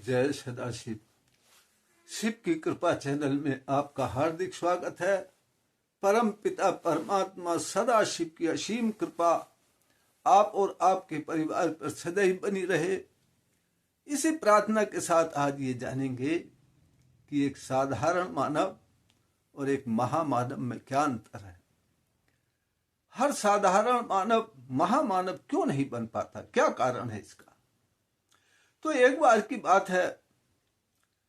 जय सदाशिव। शिव की कृपा चैनल में आपका हार्दिक स्वागत है। परम पिता परमात्मा सदाशिव की असीम कृपा आप और आपके परिवार पर सदैव बनी रहे, इसी प्रार्थना के साथ आज ये जानेंगे कि एक साधारण मानव और एक महामानव में क्या अंतर है। हर साधारण मानव महामानव क्यों नहीं बन पाता, क्या कारण है इसका? तो एक बार की बात है,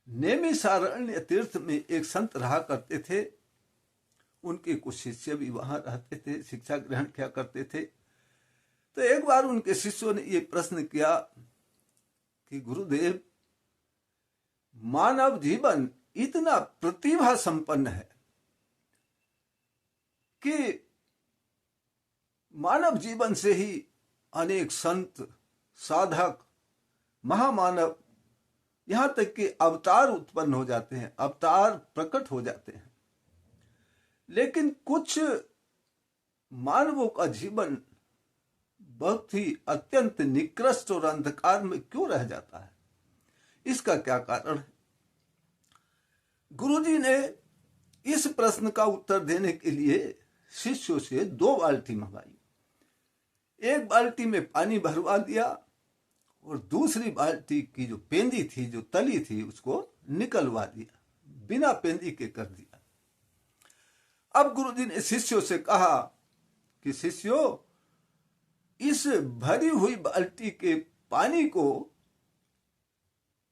नैमिषारण्य तीर्थ में एक संत रहा करते थे। उनके कुछ शिष्य भी वहां रहते थे, शिक्षा ग्रहण किया करते थे। तो एक बार उनके शिष्यों ने ये प्रश्न किया कि गुरुदेव, मानव जीवन इतना प्रतिभा संपन्न है कि मानव जीवन से ही अनेक संत, साधक, महामानव, यहां तक कि अवतार उत्पन्न हो जाते हैं, अवतार प्रकट हो जाते हैं। लेकिन कुछ मानवों का जीवन बहुत ही अत्यंत निकृष्ट और अंधकार में क्यों रह जाता है, इसका क्या कारण है? गुरुजी ने इस प्रश्न का उत्तर देने के लिए शिष्यों से 2 बाल्टी मंगाई। एक बाल्टी में पानी भरवा दिया और दूसरी बाल्टी की जो पेंदी थी, जो तली थी, उसको निकलवा दिया, बिना पेंदी के कर दिया। अब गुरुजी ने शिष्यों से कहा कि शिष्यों, इस भरी हुई बाल्टी के पानी को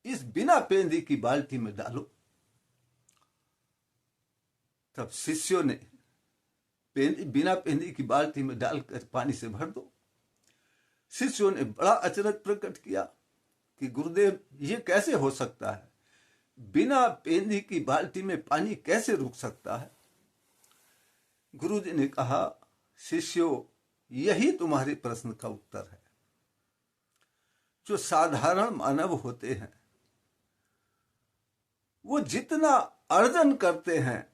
इस बिना पेंदी की बाल्टी में डालो। तब शिष्यों ने बिना पेंदी की बाल्टी में डालकर पानी से भर दो। शिष्यों ने बड़ा अचरज प्रकट किया कि गुरुदेव, ये कैसे हो सकता है? बिना पेंदी की बाल्टी में पानी कैसे रुक सकता है? गुरुजी ने कहा, शिष्यों, यही तुम्हारे प्रश्न का उत्तर है। जो साधारण मानव होते हैं वो जितना अर्जन करते हैं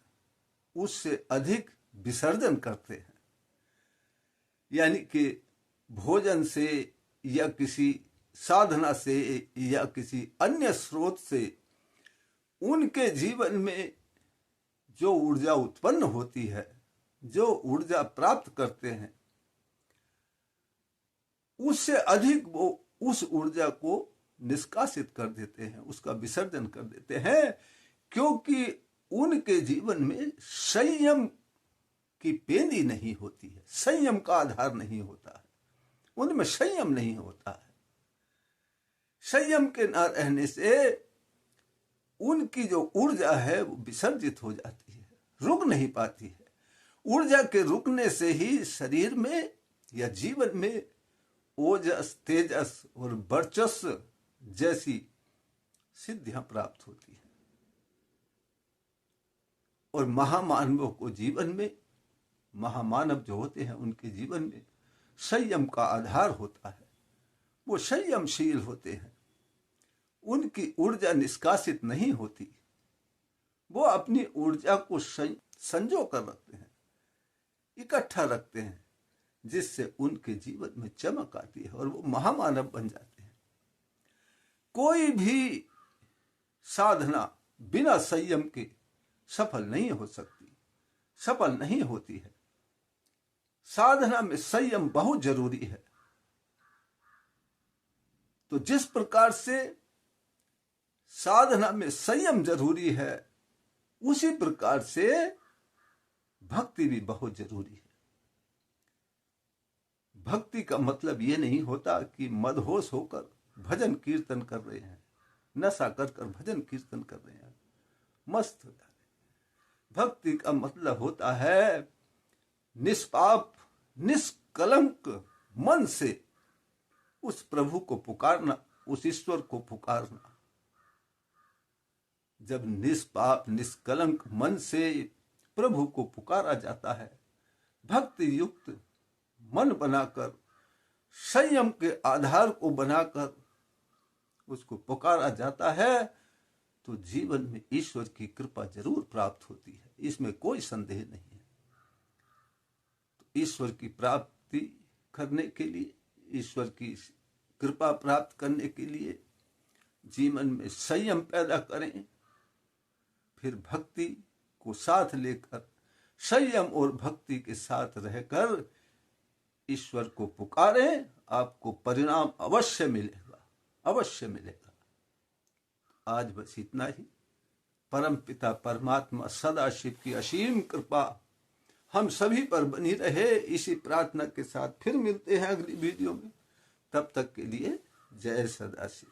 उससे अधिक विसर्जन करते हैं। यानी कि भोजन से या किसी साधना से या किसी अन्य स्रोत से उनके जीवन में जो ऊर्जा उत्पन्न होती है, जो ऊर्जा प्राप्त करते हैं, उससे अधिक वो उस ऊर्जा को निष्कासित कर देते हैं, उसका विसर्जन कर देते हैं, क्योंकि उनके जीवन में संयम की पेंदी नहीं होती है, संयम का आधार नहीं होता है, उनमें संयम नहीं होता है। संयम के न रहने से उनकी जो ऊर्जा है वो विसर्जित हो जाती है, रुक नहीं पाती है। ऊर्जा के रुकने से ही शरीर में या जीवन में ओजस, तेजस और वर्चस्व जैसी सिद्धियां प्राप्त होती है। और महामानवों को जीवन में, महामानव जो होते हैं उनके जीवन में संयम का आधार होता है। वो संयमशील होते हैं, उनकी ऊर्जा निष्कासित नहीं होती, वो अपनी ऊर्जा को संजो कर रखते हैं, इकट्ठा रखते हैं, जिससे उनके जीवन में चमक आती है और वो महामानव बन जाते हैं। कोई भी साधना बिना संयम के सफल नहीं हो सकती, सफल नहीं होती है। साधना में संयम बहुत जरूरी है। तो जिस प्रकार से साधना में संयम जरूरी है, उसी प्रकार से भक्ति भी बहुत जरूरी है। भक्ति का मतलब ये नहीं होता कि मदहोश होकर भजन कीर्तन कर रहे हैं, नशा कर कर भजन कीर्तन कर रहे हैं, मस्त हो जा रहे। भक्ति का मतलब होता है निष्पाप, निष्कलंक मन से उस प्रभु को पुकारना, उस ईश्वर को पुकारना। जब निष्पाप, निष्कलंक मन से प्रभु को पुकारा जाता है, भक्ति युक्त मन बनाकर, संयम के आधार को बनाकर उसको पुकारा जाता है, तो जीवन में ईश्वर की कृपा जरूर प्राप्त होती है, इसमें कोई संदेह नहीं है। तो ईश्वर की प्राप्ति करने के लिए, ईश्वर की कृपा प्राप्त करने के लिए जीवन में संयम पैदा करें, फिर भक्ति को साथ लेकर, संयम और भक्ति के साथ रहकर ईश्वर को पुकारें, आपको परिणाम अवश्य मिलेगा, अवश्य मिलेगा। आज बस इतना ही। परम पिता परमात्मा सदाशिव की असीम कृपा हम सभी पर बनी रहे, इसी प्रार्थना के साथ फिर मिलते हैं अगली वीडियो में। तब तक के लिए जय सदाशिव।